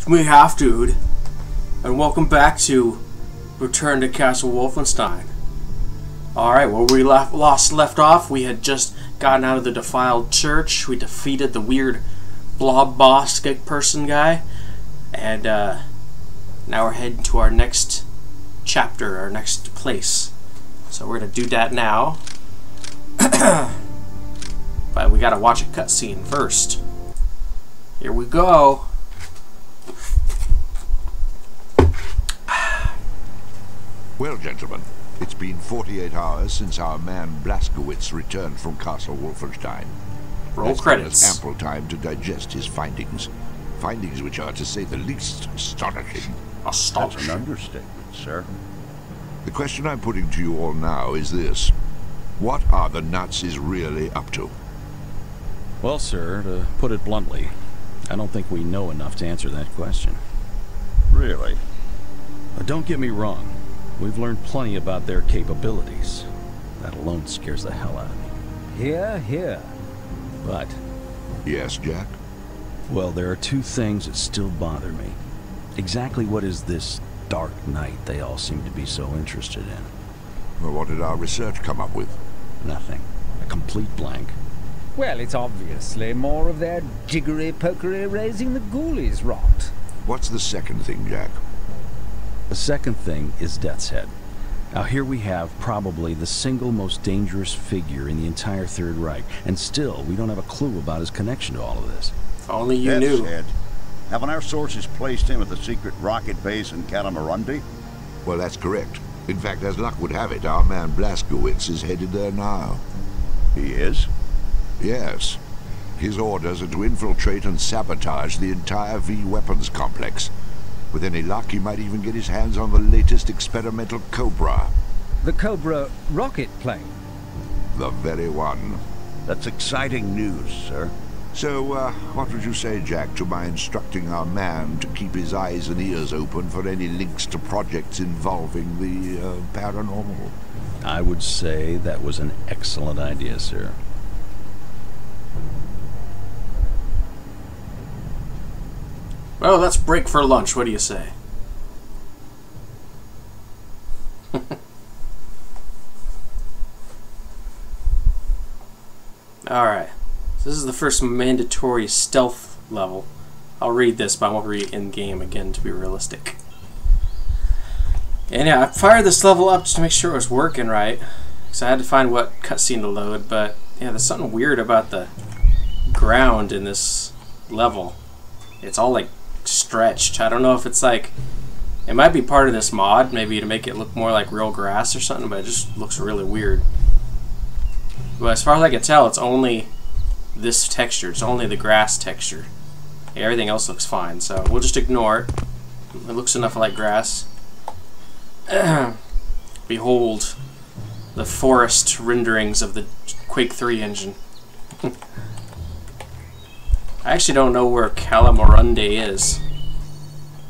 We have, dude. And welcome back to Return to Castle Wolfenstein. Alright, where we left off, we had just gotten out of the defiled church. We defeated the weird blob boss person guy. And now we're heading to our next chapter, our next place. So we're going to do that now. But we got to watch a cutscene first. Here we go. Well, gentlemen, it's been 48 hours since our man Blazkowicz returned from Castle Wolfenstein. Roll That's credits. given us ample time to digest his findings. Findings which are, to say the least, astonishing. That's an understatement, sir. The question I'm putting to you all now is this. What are the Nazis really up to? Well, sir, to put it bluntly, I don't think we know enough to answer that question. Really? Don't get me wrong. We've learned plenty about their capabilities. That alone scares the hell out of me. Hear, hear. But, Yes, Jack? well, there are two things that still bother me. Exactly what is this dark night they all seem to be so interested in? Well, what did our research come up with? Nothing. A complete blank. Well, it's obviously more of their jiggery-pokery raising the ghoulies rot. What's the second thing, Jack? The second thing is Deathshead. Now here we have probably the single most dangerous figure in the entire Third Reich, and still we don't have a clue about his connection to all of this. If only you knew. Deathshead. Haven't our sources placed him at the secret rocket base in Katamarunde? Well, that's correct. In fact, as luck would have it, our man Blazkowicz is headed there now. He is? Yes. His orders are to infiltrate and sabotage the entire V-weapons complex. With any luck, he might even get his hands on the latest experimental Cobra. The Cobra rocket plane. The very one. That's exciting news, sir. So, what would you say, Jack, to my instructing our man to keep his eyes and ears open for any links to projects involving the paranormal? I would say that was an excellent idea, sir. Well, let's break for lunch. What do you say? Alright. So this is the first mandatory stealth level. I'll read this, but I won't read it in-game again to be realistic. And yeah, I fired this level up just to make sure it was working right. Because I had to find what cutscene to load, but yeah, there's something weird about the ground in this level. It's all like stretched. I don't know if it's like, it might be part of this mod, maybe to make it look more like real grass or something, but it just looks really weird. But as far as I can tell, it's only this texture. It's only the grass texture. Everything else looks fine, so we'll just ignore it. It looks enough like grass. Behold the forest renderings of the Quake 3 engine. I actually don't know where Katamarunde is.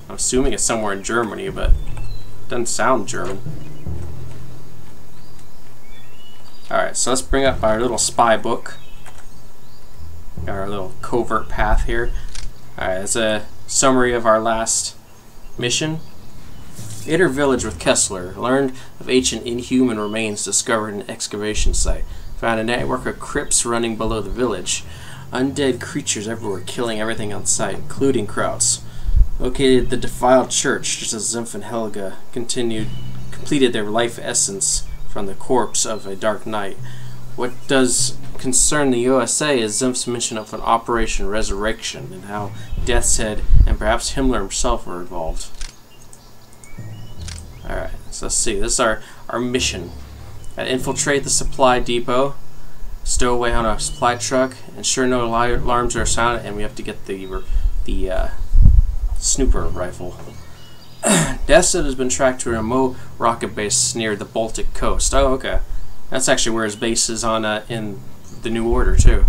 I'm assuming it's somewhere in Germany, but it doesn't sound German. Alright, so let's bring up our little spy book. Got our little covert path here. Alright, it's a summary of our last mission. Enter village with Kessler. Learned of ancient inhuman remains discovered in an excavation site. Found a network of crypts running below the village. Undead creatures everywhere, killing everything on sight, including Krauts. Located the defiled church, just as Zimpf and Helga completed their life essence from the corpse of a dark night. What does concern the USA is Zimpf's mention of an Operation Resurrection and how Deathshead and perhaps Himmler himself were involved. Alright, so let's see. This is our mission. Infiltrate the supply depot. Stow away on a supply truck, ensure no alarms are sounded, and we have to get the snooper rifle. Deathshead has been tracked to a remote rocket base near the Baltic coast. Oh, okay. That's actually where his base is on in the New Order, too.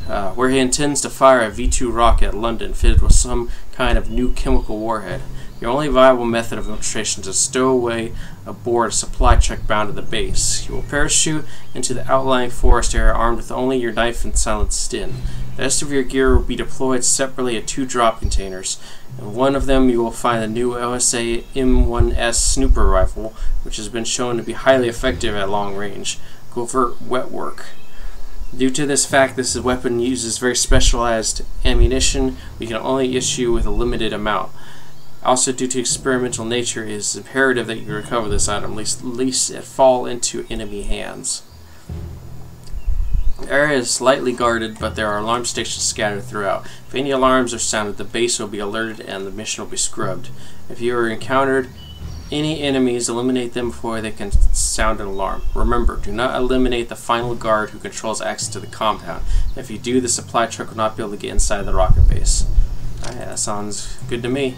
Where he intends to fire a V2 rocket at London fitted with some kind of new chemical warhead. Your only viable method of infiltration is to stow away aboard a supply truck bound to the base. You will parachute into the outlying forest area armed with only your knife and silent skin. The rest of your gear will be deployed separately at 2 drop containers. In one of them you will find the new OSA M1S snooper rifle, which has been shown to be highly effective at long range. Covert wet work. Due to this fact, this weapon uses very specialized ammunition we can only issue with a limited amount. Also, due to experimental nature, it is imperative that you recover this item, lest it fall into enemy hands. The area is lightly guarded, but there are alarm stations scattered throughout. If any alarms are sounded, the base will be alerted and the mission will be scrubbed. If you are encountered any enemies, eliminate them before they can sound an alarm. Remember, do not eliminate the final guard who controls access to the compound. If you do, the supply truck will not be able to get inside the rocket base. Alright, that sounds good to me.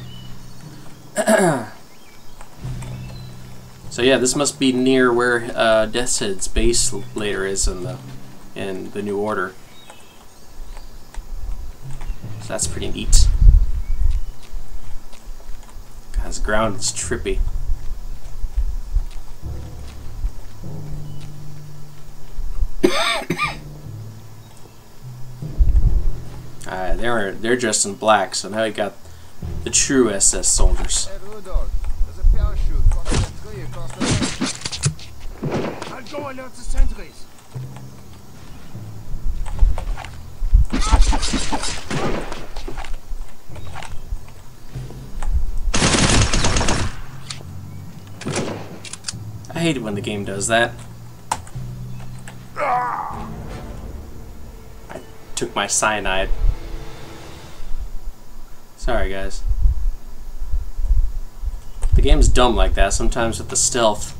So yeah, this must be near where Deathshead's base later is in the New Order. So that's pretty neat. God, this ground is trippy. Alright, they're dressed in black, so now you got the true SS soldiers. Hey, Rudolph, there's a parachute crossing the tree across the lake. I'll go alert the sentries. I hate it when the game does that. I took my cyanide. Sorry, guys. The game's dumb like that. Sometimes with the stealth,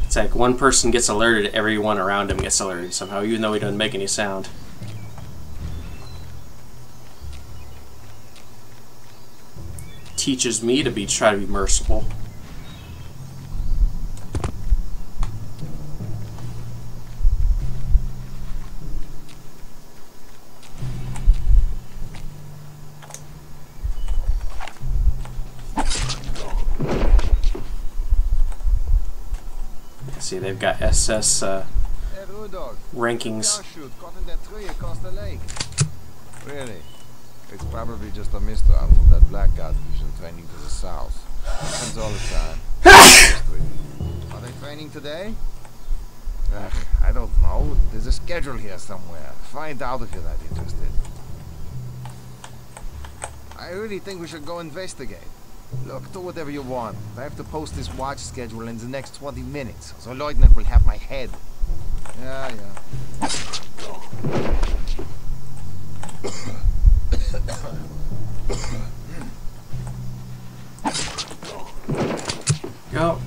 it's like one person gets alerted, everyone around him gets alerted somehow, even though he doesn't make any sound. Teaches me to try to be merciful. See, they've got SS Hey, Rudolph, rankings. parachute caught in that tree across the lake. Really? It's probably just a mistrial from that blackguard division training to the south. Happens all the time. Are they training today? Ugh, I don't know. There's a schedule here somewhere. Find out if you're that interested. I really think we should go investigate. Look, do whatever you want. I have to post this watch schedule in the next 20 minutes, so Lieutenant will have my head. Yeah. Go.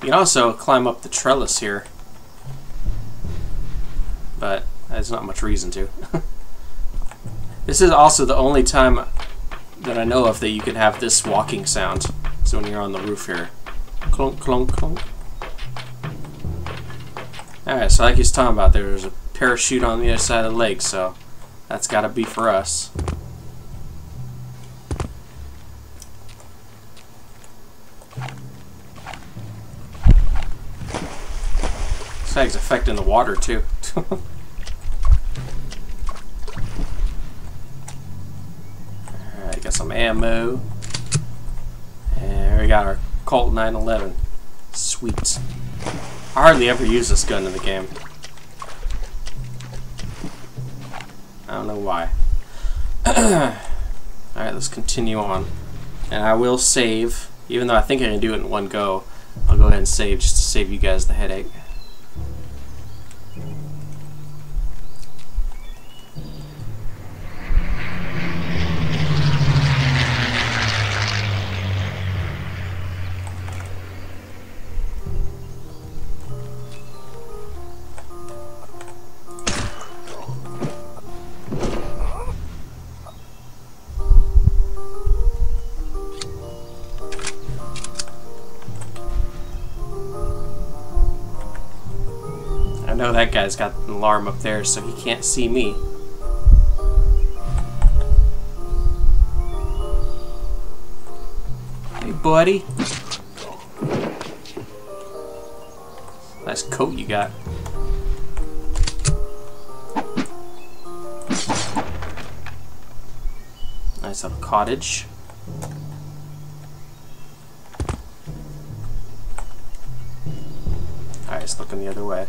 You can also climb up the trellis here, but there's not much reason to. This is also the only time that I know of that you can have this walking sound. So when you're on the roof here. Clunk, clunk, clunk. Alright, so like he was talking about, there's a parachute on the other side of the lake, so that's gotta be for us. This thing's affecting the water too. Alright, got some ammo. And we got our Colt 911. Sweet. I hardly ever use this gun in the game. I don't know why. Alright, let's continue on. And I will save, even though I think I can do it in one go. I'll go ahead and save just to save you guys the headache. I know that guy's got an alarm up there, so he can't see me. Hey, buddy. Nice coat you got. Nice little cottage. Alright, it's looking the other way.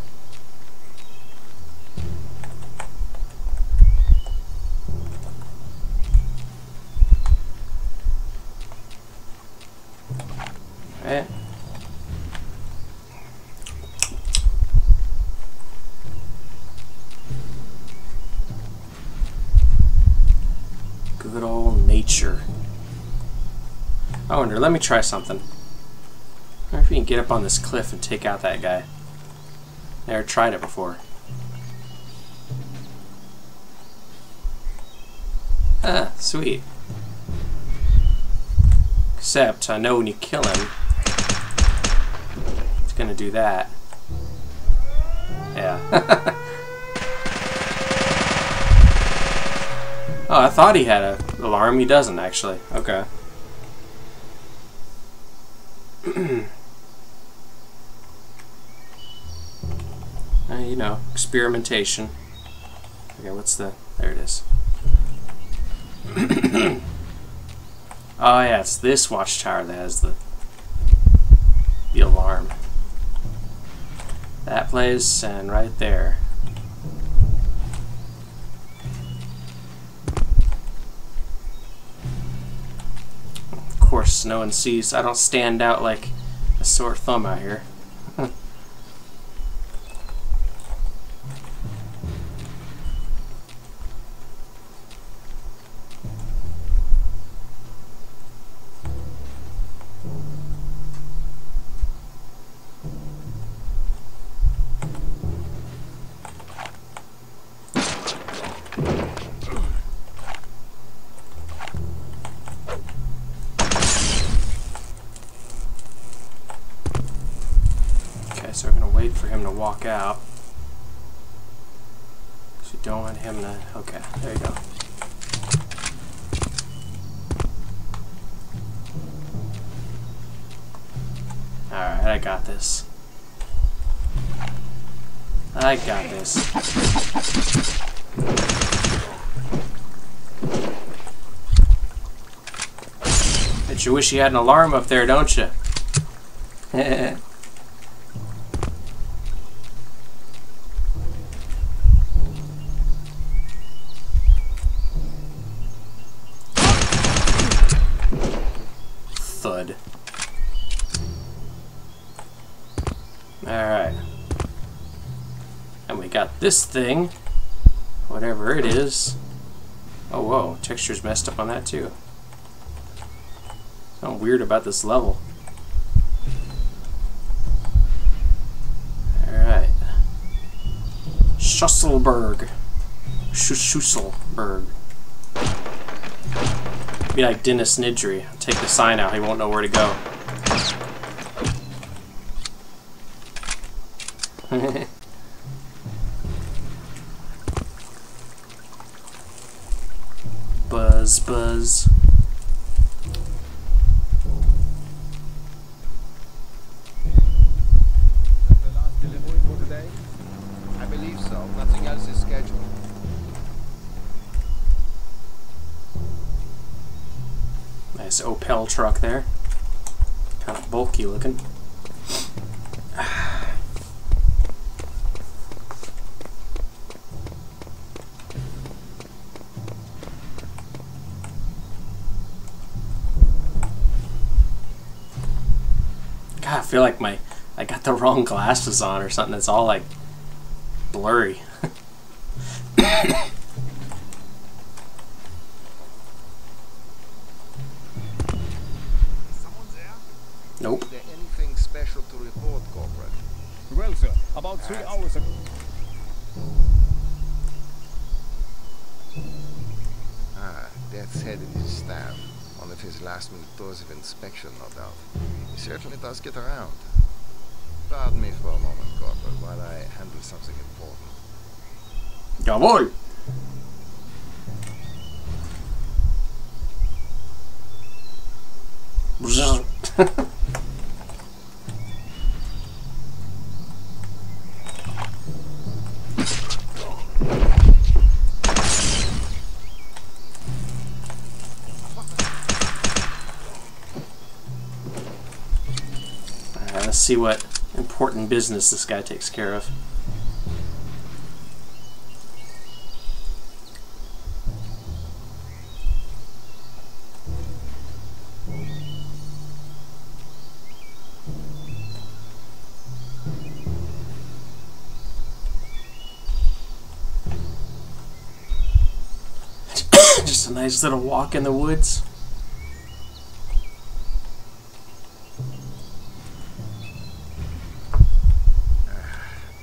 Alright. Good old nature. I wonder, let me try something. I wonder if you can get up on this cliff and take out that guy. Never tried it before. Ah, sweet. Except, I know when you kill him, it's gonna do that. Yeah. Oh, I thought he had an alarm. He doesn't, actually. Okay. You know, experimentation. Okay, what's the... There it is. Oh, yeah, it's this watchtower that has the alarm. That place, and right there. Of course, no one sees. I don't stand out like a sore thumb out here. So we're going to wait for him to walk out. Because we don't want him to... Okay, there you go. Alright, I got this. I got this. Bet you wish you had an alarm up there, don't you? Thud. Alright. And we got this thing. Whatever it is. Oh, whoa. Texture's messed up on that, too. Something weird about this level. Alright. Schusselberg. Schusselberg. Be like Dennis Nidry. Take the sign out, he won't know where to go. Buzz, buzz. That's the last delivery for today? I believe so. Nothing else is scheduled. Nice Opel truck there. Kind of bulky looking. God, I feel like I got the wrong glasses on or something. It's all like blurry. Nope. Is there anything special to report, Corporal? Well, sir, about 3 hours ago. Ah, Deathshead and his staff. One of his last-minute tours of inspection, no doubt. He certainly does get around. Pardon me for a moment, Corporal, while I handle something important. Jawohl! see what important business this guy takes care of. Just a nice little walk in the woods.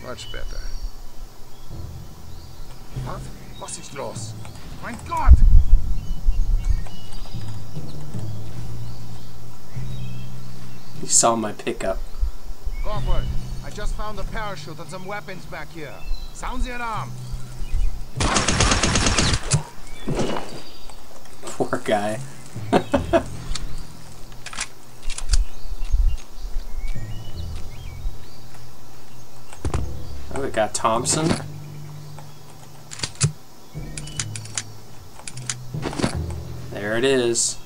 Much better. What? Was ist los? Mein Gott! You saw my pickup. Corporal, I just found a parachute and some weapons back here. Sound the alarm. Poor guy. Oh, we got Thompson. There it is.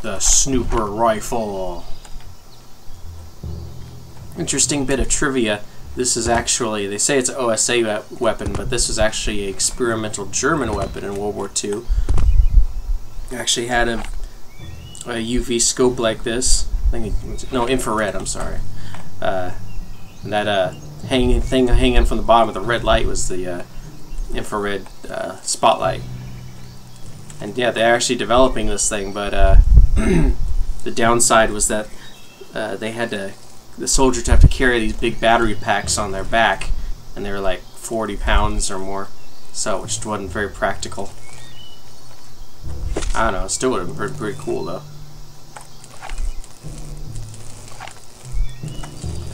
The snooper rifle. Interesting bit of trivia. This is actually, they say it's an OSA weapon, but this was actually an experimental German weapon in World War II. It actually had a UV scope like this. I think no, infrared, I'm sorry. And that hanging from the bottom of the red light was the infrared spotlight. And yeah, they're actually developing this thing, but the downside was that the soldiers have to carry these big battery packs on their back, and they were like 40 pounds or more, so it just wasn't very practical. I don't know, it still would have been pretty cool though.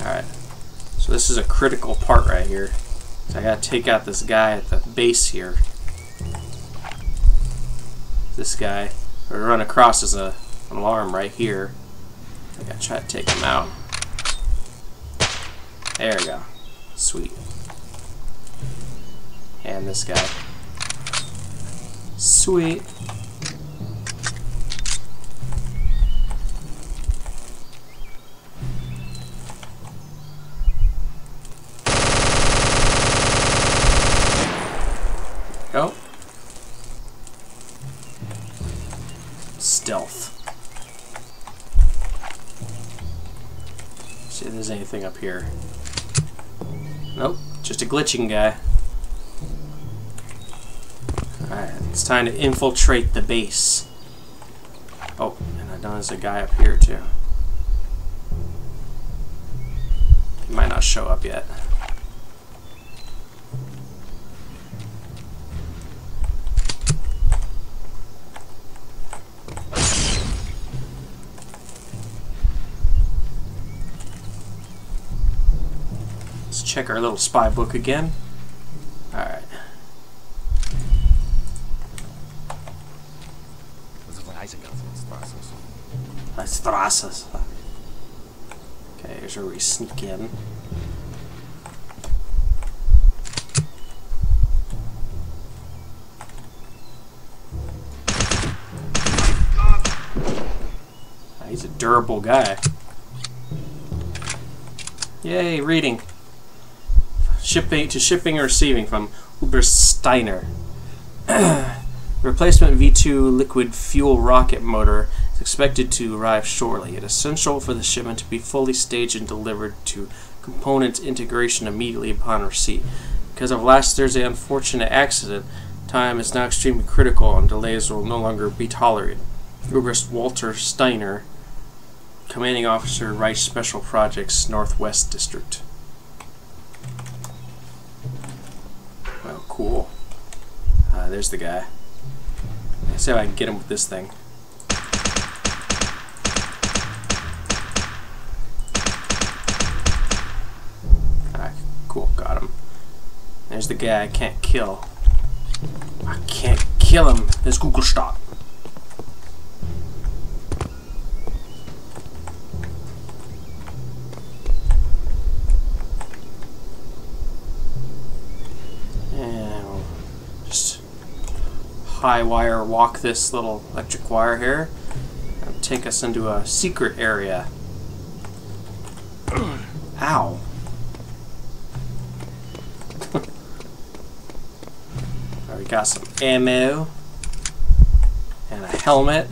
Alright, so this is a critical part right here. So I gotta take out this guy at the base here. This guy, or run across as an alarm right here. I gotta try to take him out. There we go. Sweet. And this guy. Sweet. Go. Stealth. See if there's anything up here. Nope, just a glitching guy. Alright, it's time to infiltrate the base. Oh, and I know there's a guy up here too. He might not show up yet. Check our little spy book again. Alright. Okay, here's where we sneak in. He's a durable guy. Yay, reading. Shipping or receiving from Wolfenstein. Replacement V2 liquid fuel rocket motor is expected to arrive shortly. It is essential for the shipment to be fully staged and delivered to component integration immediately upon receipt. Because of last Thursday's unfortunate accident, time is now extremely critical and delays will no longer be tolerated. Oberst Walter Steiner, Commanding Officer, Reich Special Projects, Northwest District. Oh, cool. There's the guy. Let's see if I can get him with this thing. Alright, cool, got him. There's the guy I can't kill. I can't kill him. There's Google stop. High wire walk this little electric wire here and take us into a secret area. Ow. We got some ammo. And a helmet.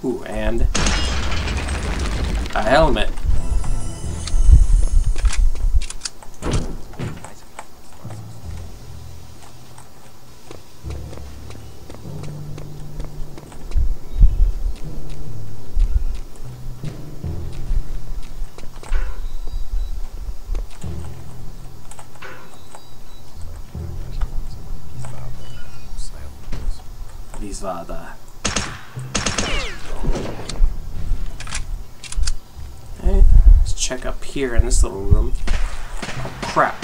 Ooh, and a helmet. Alright, let's check up here in this little room. Oh crap.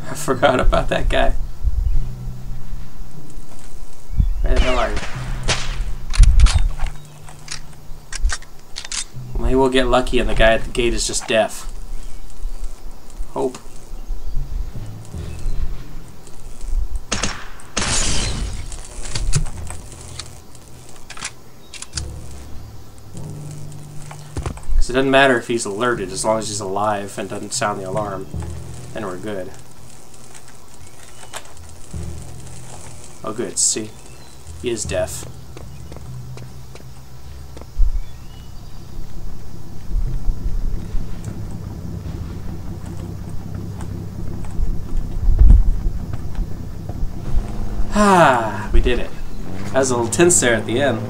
I forgot about that guy. Where the hell are you? Maybe we'll get lucky and the guy at the gate is just deaf. Hope. It doesn't matter if he's alerted as long as he's alive and doesn't sound the alarm. Then we're good. Oh good, see? He is deaf. Ah, we did it. That was a little tense there at the end.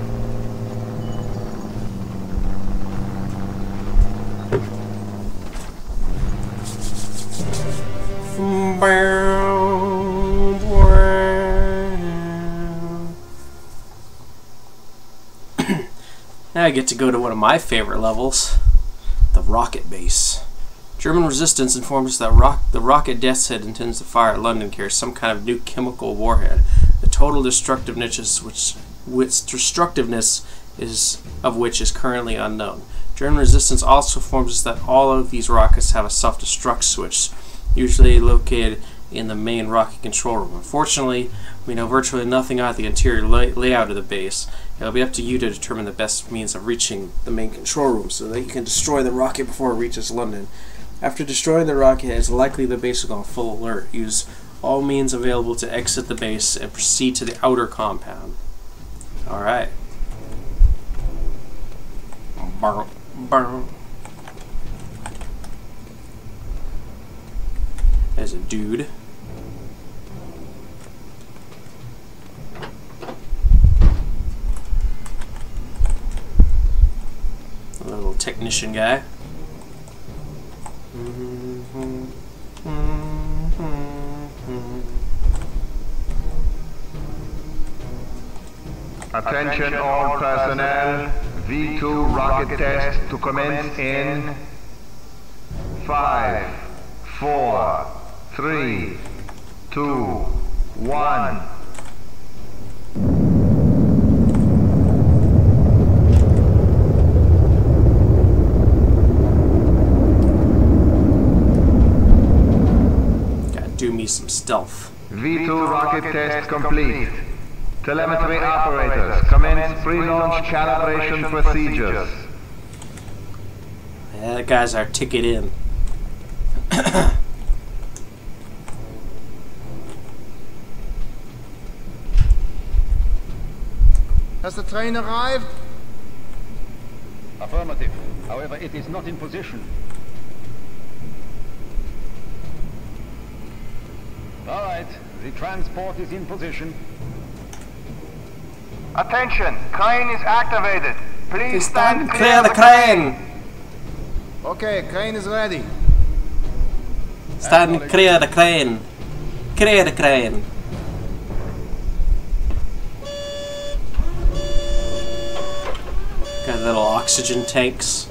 Now I get to go to one of my favorite levels, the rocket base. German resistance informs us that the rocket Deathshead intends to fire at London carries some kind of new chemical warhead. The total destructiveness of which is currently unknown. German resistance also informs us that all of these rockets have a self-destruct switch, usually located in the main rocket control room. Unfortunately, we know virtually nothing about the interior layout of the base. It'll be up to you to determine the best means of reaching the main control room so that you can destroy the rocket before it reaches London. After destroying the rocket, it's likely the base will go on full alert. Use all means available to exit the base and proceed to the outer compound. Alright. There's a dude. A little technician guy. Attention all personnel. V2 rocket test to commence in 5, 4, 3, 2, 1. Gotta do me some stealth. V2 rocket test complete. Telemetry operators, commence pre-launch calibration procedures. Yeah, that guy's our ticket in. Has the train arrived? Affirmative. However, it is not in position. All right, the transport is in position. Attention, crane is activated. Please stand Clear the crane! Okay, crane is ready. Stand clear the crane! Clear the crane! Got little oxygen tanks.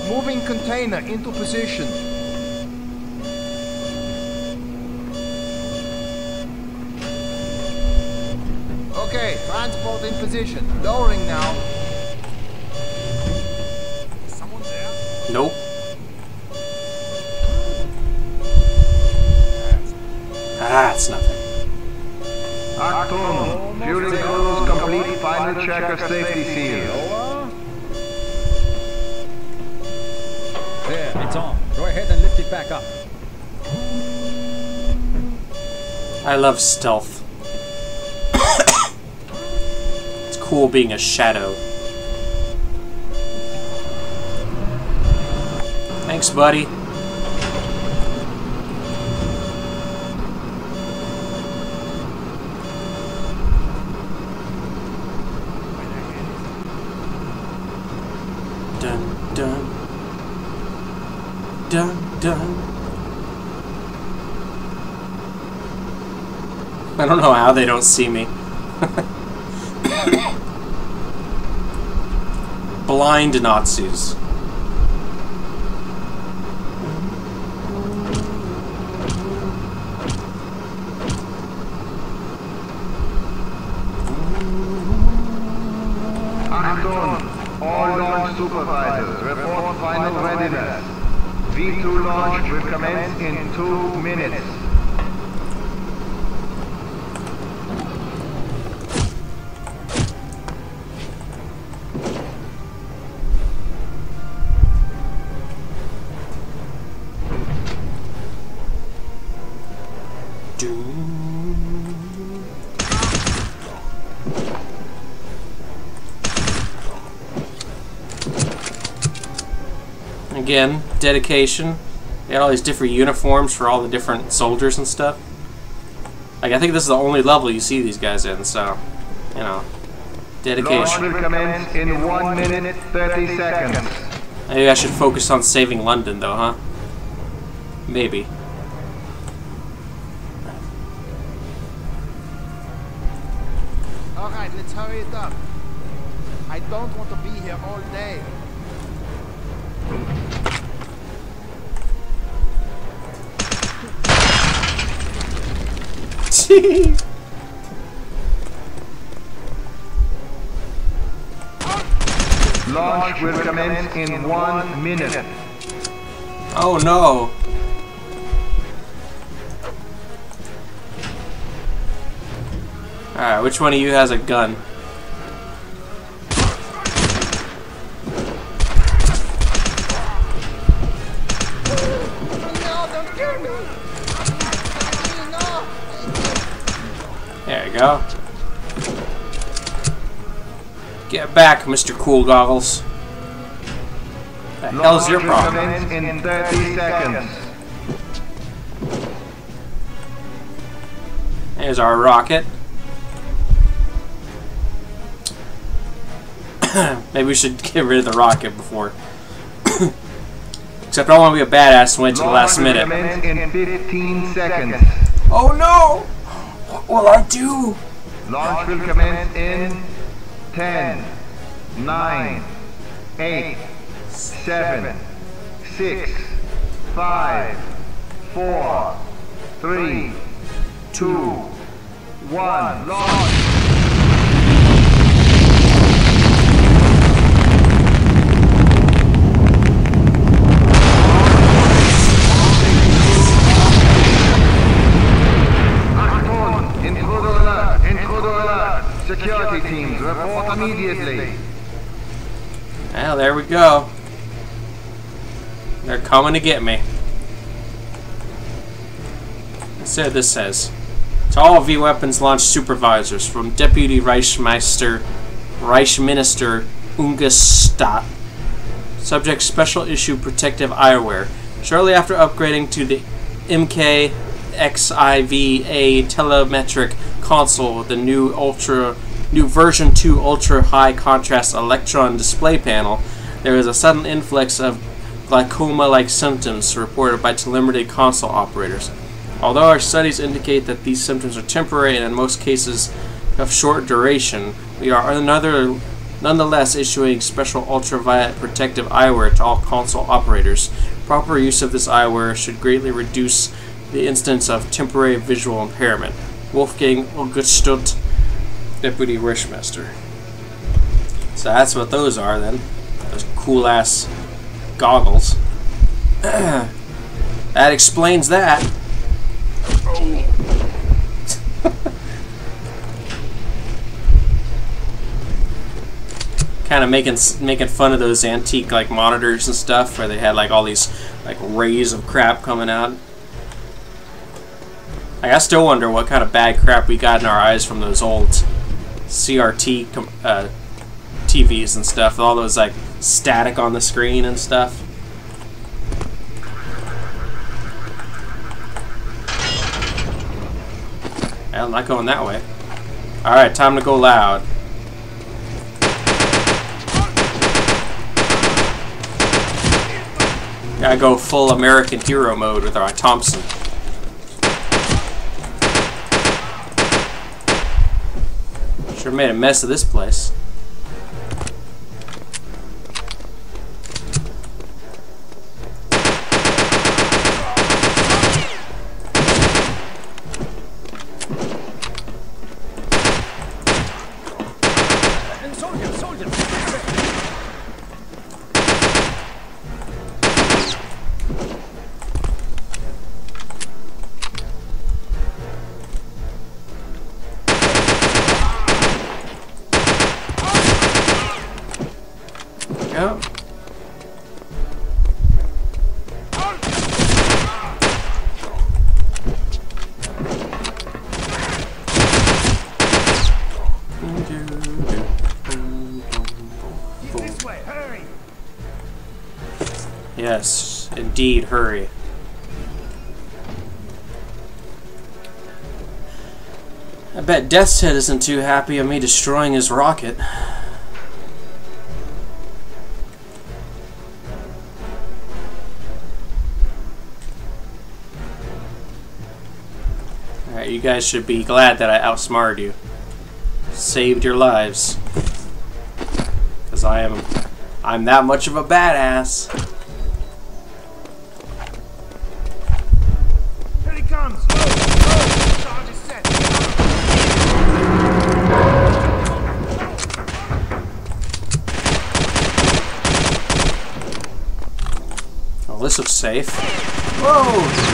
Moving container into position. Okay, transport in position. Lowering now. Someone's there? Nope. Ah, it's nothing. Achtung, fueling cruise complete final check of safety seal. There, it's on. Go ahead and lift it back up. I love stealth. It's cool being a shadow. Thanks, buddy. Dun dun dun dun. I don't know how they don't see me. Blind Nazis. Achtung! All launch supervisors, report final readiness. V2 launch will commence in 2 minutes. Again, dedication. They got all these different uniforms for all the different soldiers and stuff. Like, I think this is the only level you see these guys in, so, you know, dedication. Launch will commence in 1 minute 30 seconds. Maybe I should focus on saving London, though, huh? Maybe. Alright, let's hurry it up. I don't want to be here all day. Launch will commence in 1 minute. Oh no! Alright, which one of you has a gun? There you go. Get back, Mr. Cool Goggles. The hell's your problem? Launch will commence in 30 seconds. There's our rocket. Maybe we should get rid of the rocket before. Except I don't want to be a badass and wait till the last minute. Launch will commence in 15 seconds. Oh no! What will I do? Launch will commence in 10, 9, 8, 7, 6, 5, 4, 3, 2, 1. Launch! Security teams, report immediately. Well, there we go. They're coming to get me. So this says, to all V-Weapons launch supervisors, from Deputy Reichsminister Ungestadt, subject special issue protective eyewear. Shortly after upgrading to the MK XIVA telemetric console with the new version 2 ultra high contrast electron display panel, there is a sudden influx of glaucoma-like symptoms reported by telemetry console operators. Although our studies indicate that these symptoms are temporary and in most cases of short duration, we are nonetheless issuing special ultraviolet protective eyewear to all console operators. Proper use of this eyewear should greatly reduce the instance of temporary visual impairment. Wolfgang Augustut, Deputy Reichsminister. So that's what those are then. Those cool ass goggles. That explains that. kind of making fun of those antique like monitors and stuff where they had like all these like rays of crap coming out. I still wonder what kind of bad crap we got in our eyes from those old CRT TVs and stuff. All those like static on the screen and stuff. I'm not going that way. Alright, time to go loud. Gotta go full American hero mode with our Thompson. Sure made a mess of this place. Yep. This way, hurry! Yes, indeed, hurry. I bet Deathshead isn't too happy of me destroying his rocket. Alright, you guys should be glad that I outsmarted you. Saved your lives. Because I'm that much of a badass. Here he comes! Low! Charge is set! Oh, this looks safe. Whoa!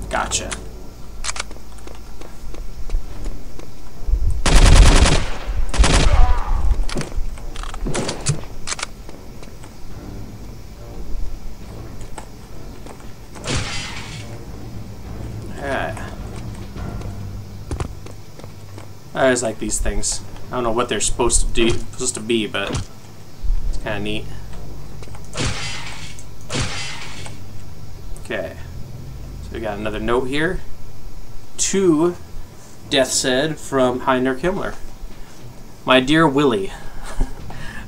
Gotcha. Alright. I always like these things. I don't know what they're supposed to be, but it's kind of neat. Okay. So we got another note here. To Deathshead from Heinrich Himmler. My dear Willie,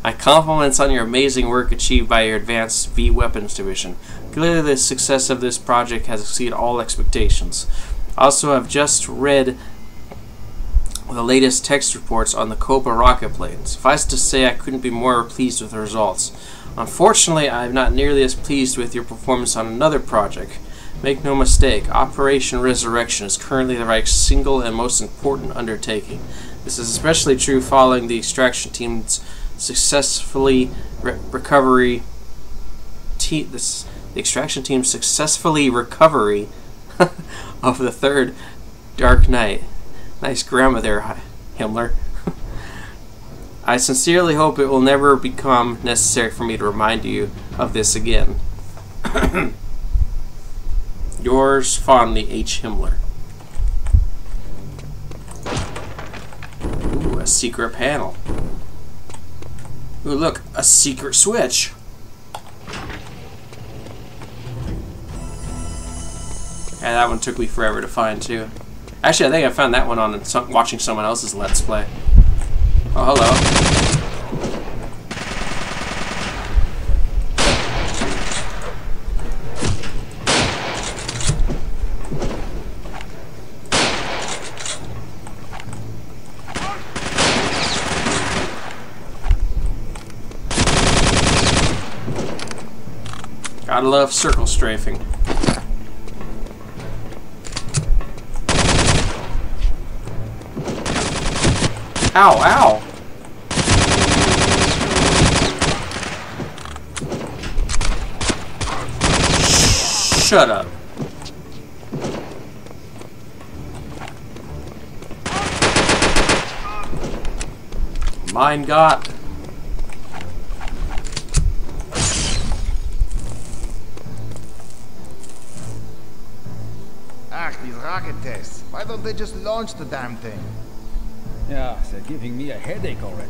my compliments on your amazing work achieved by your advanced V Weapons Division. Clearly the success of this project has exceeded all expectations. Also, I've just read the latest text reports on the Copa rocket plane. Suffice to say, I couldn't be more pleased with the results. Unfortunately, I am not nearly as pleased with your performance on another project. Make no mistake, Operation Resurrection is currently the Reich's single and most important undertaking. This is especially true following the extraction team's successfully recovery of the third Dark Knight. Nice grammar there, Himmler. I sincerely hope it will never become necessary for me to remind you of this again. Yours fondly, H. Himmler. Ooh, a secret panel. Ooh, look, a secret switch. Yeah, that one took me forever to find, too. Actually, I think I found that one on watching someone else's Let's Play. Oh, hello. Gotta love circle strafing. Ow, ow! Shut up. Mine got. Ach, these rocket tests. Why don't they just launch the damn thing? Yeah, they're giving me a headache already.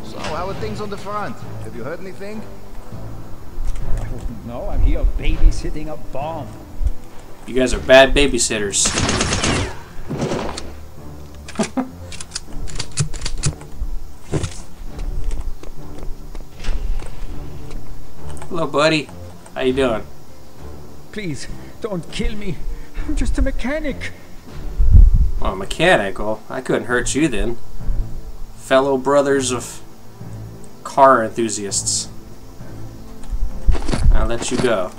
So, how are things on the front? Have you heard anything? I wouldn't know. I'm here babysitting a bomb. You guys are bad babysitters. Hello, buddy. How you doing? Please, don't kill me. I'm just a mechanic. Oh, mechanic. Well, I couldn't hurt you then. Fellow brothers of car enthusiasts. I'll let you go.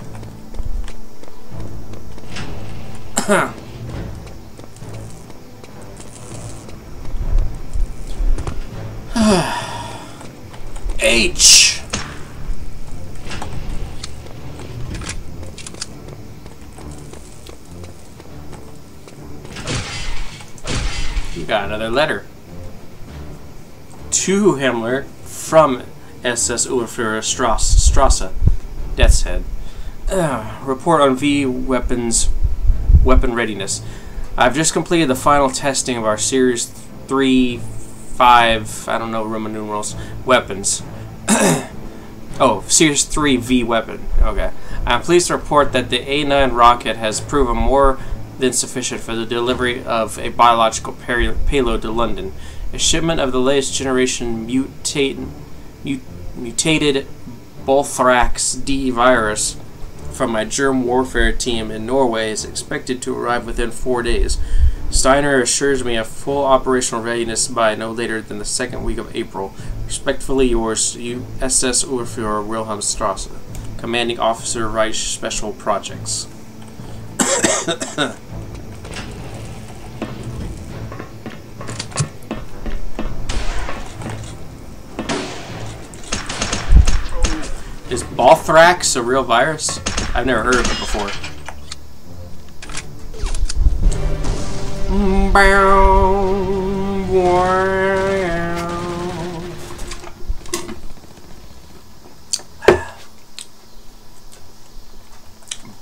H. You got another letter. To Himmler from SS Strasse, Deathshead. Report on V weapon readiness. I've just completed the final testing of our Series 3, 5, I don't know Roman numerals, weapons. Oh, Series 3 V weapon. Okay. I'm pleased to report that the A9 rocket has proven more than sufficient for the delivery of a biological payload to London. A shipment of the latest generation mutated Bolthrax D virus from my germ warfare team in Norway is expected to arrive within 4 days. Steiner assures me of full operational readiness by no later than the second week of April. Respectfully yours, SS Urführer Wilhelm Strasse, Commanding Officer Reich Special Projects. Is Bolthrax a real virus? I've never heard of it before.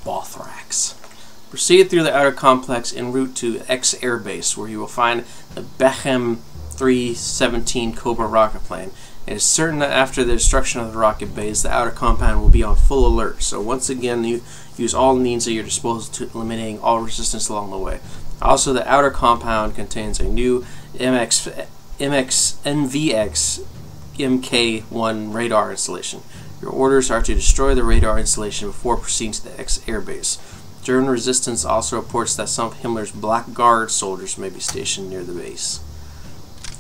Bolthrax. Proceed through the outer complex en route to X Air Base, where you will find the Bechem 317 Cobra rocket plane. It is certain that after the destruction of the rocket base, the outer compound will be on full alert. So once again, you use all means at your disposal to eliminating all resistance along the way. Also, the outer compound contains a new NVX MK1 radar installation. Your orders are to destroy the radar installation before proceeding to the X airbase. German resistance also reports that some of Himmler's Black Guard soldiers may be stationed near the base.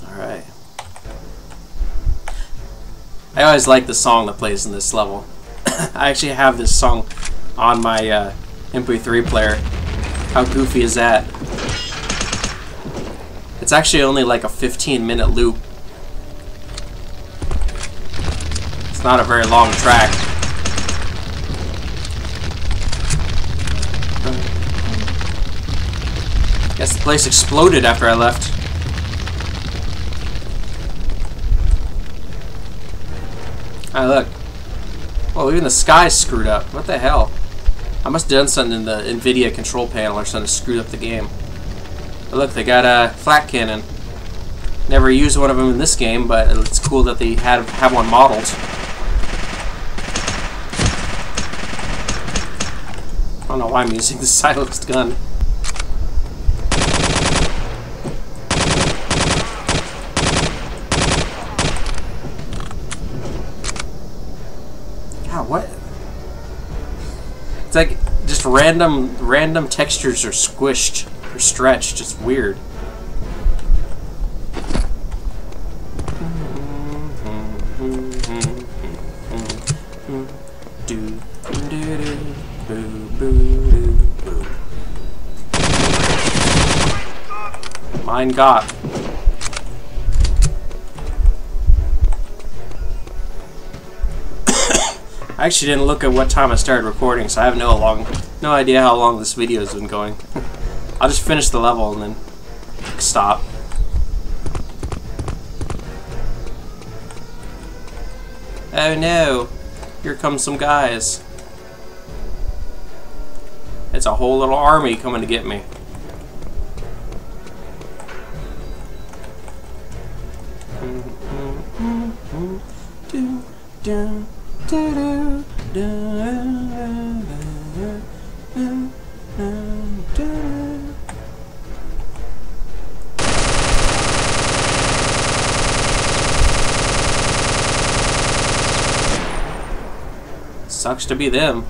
Alright. I always like the song that plays in this level. I actually have this song on my MP3 player. How goofy is that? It's actually only like a 15-minute loop. It's not a very long track. Guess the place exploded after I left. Ah, look. Oh, even the sky's screwed up. What the hell? I must have done something in the NVIDIA control panel or something to screw up the game. But look, they got a flat cannon. Never used one of them in this game, but it's cool that they have one modeled. I don't know why I'm using the silenced gun. God, what? It's like just random textures are squished or stretched. It's weird. Mine got. I actually didn't look at what time I started recording, so I have no idea how long this video has been going. I'll just finish the level and then stop. Oh no, here come some guys. It's a whole little army coming to get me. Sucks to be them.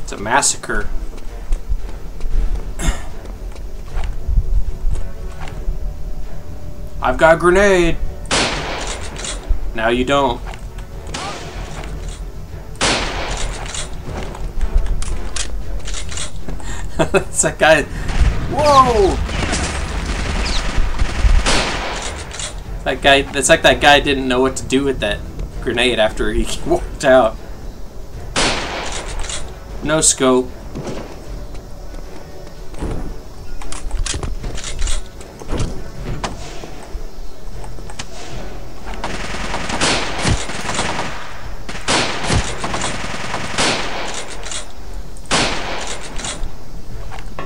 It's a massacre. I've got a grenade. Now you don't. That's that guy. Whoa! That guy. That's like that guy didn't know what to do with that grenade after he walked out. No scope.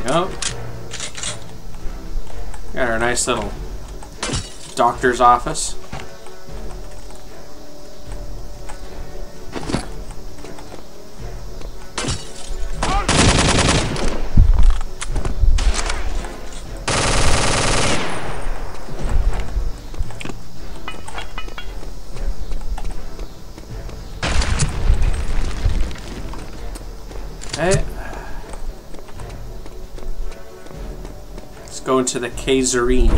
Yep. Got our nice little doctor's office. Hey. Let's go into the Kaiserine.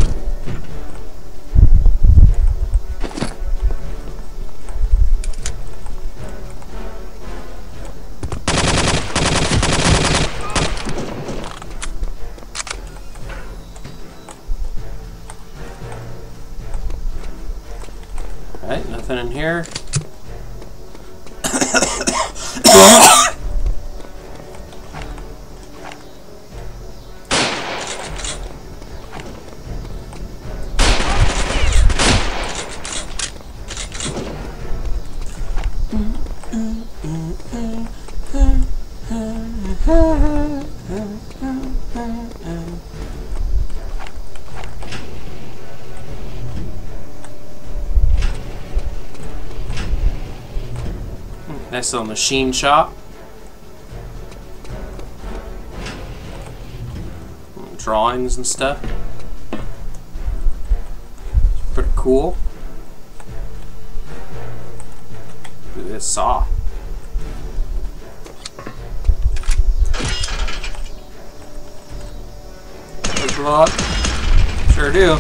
Alright, nothing in here. Nice little machine shop. Drawings and stuff. Pretty cool. Look at this saw. Does blow up? Sure do.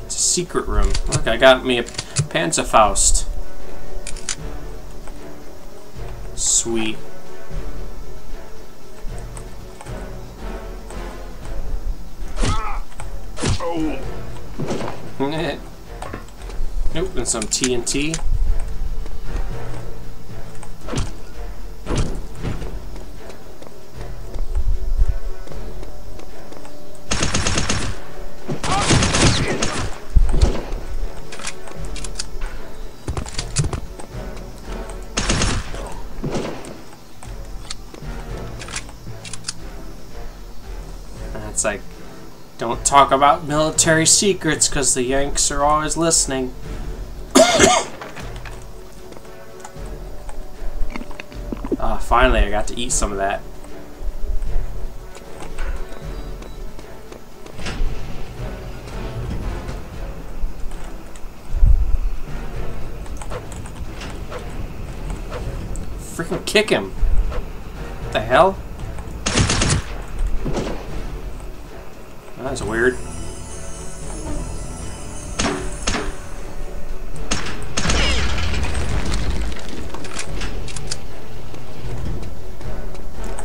Secret room. Look, I got me a Panzerfaust. Sweet. Oh. Nope, and some TNT. It's like, don't talk about military secrets because the Yanks are always listening. Finally I got to eat some of that. freaking kick him. What the hell? That's weird.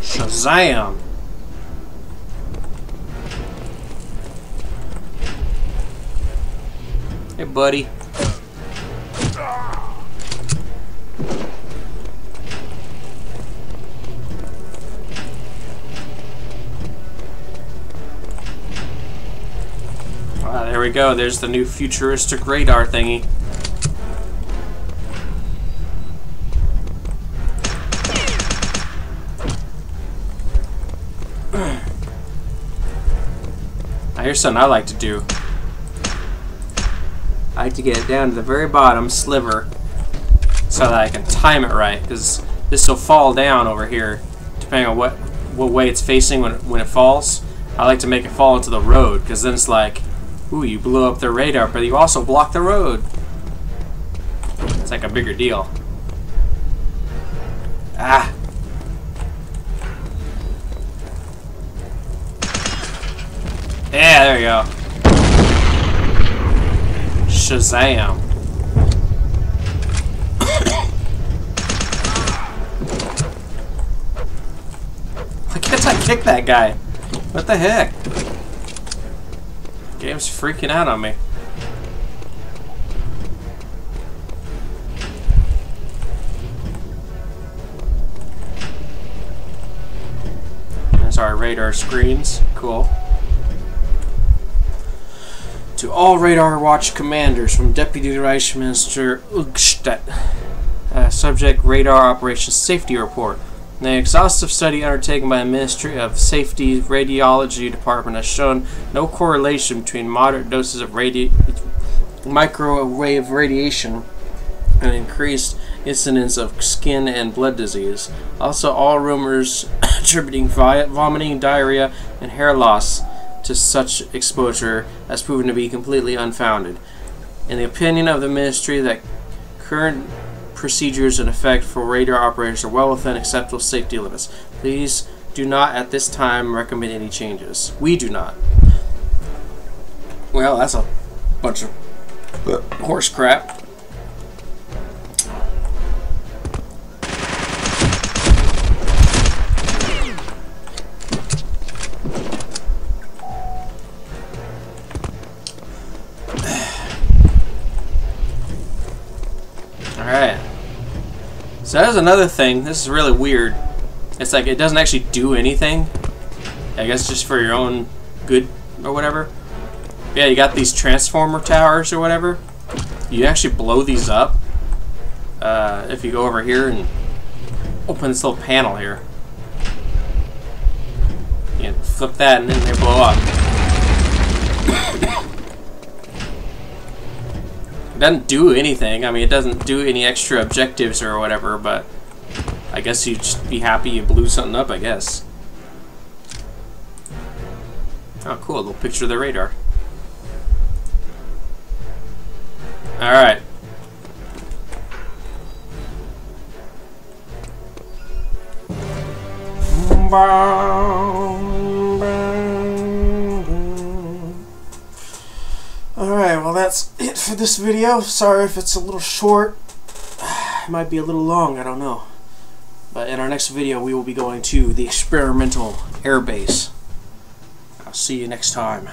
Shazam! Hey, buddy. Wow, there we go. There's the new futuristic radar thingy. Now here's something I like to do. I like to get it down to the very bottom sliver so that I can time it right, because this will fall down over here depending on what way it's facing when it falls. I like to make it fall into the road, because then it's like, ooh, you blew up the radar, but you also blocked the road. It's like a bigger deal. Ah. Yeah, there you go. Shazam. Why can't I kick that guy? What the heck? Game's freaking out on me. There's our radar screens. Cool. To all radar watch commanders from Deputy Reich Minister Ugstedt. Subject Radar Operations Safety Report. The exhaustive study undertaken by the Ministry of Safety Radiology Department has shown no correlation between moderate doses of microwave radiation and increased incidence of skin and blood disease. Also, all rumors attributing vomiting, diarrhea, and hair loss to such exposure has proven to be completely unfounded. In the opinion of the Ministry, that current procedures in effect for radar operators are well within acceptable safety limits. Please do not at this time recommend any changes. We do not. Well, that's a bunch of horse crap. Alright. So that's another thing. This is really weird. It's like it doesn't actually do anything. I guess just for your own good or whatever. Yeah, you got these transformer towers or whatever. You actually blow these up. If you go over here and open this little panel here. You can flip that and then they blow up. It doesn't do anything. I mean, it doesn't do any extra objectives or whatever, but I guess you'd just be happy you blew something up, I guess. Oh, cool. A little picture of the radar. Alright. Alright, well that's it for this video. Sorry if it's a little short. It might be a little long, I don't know. But in our next video we will be going to the experimental airbase. I'll see you next time.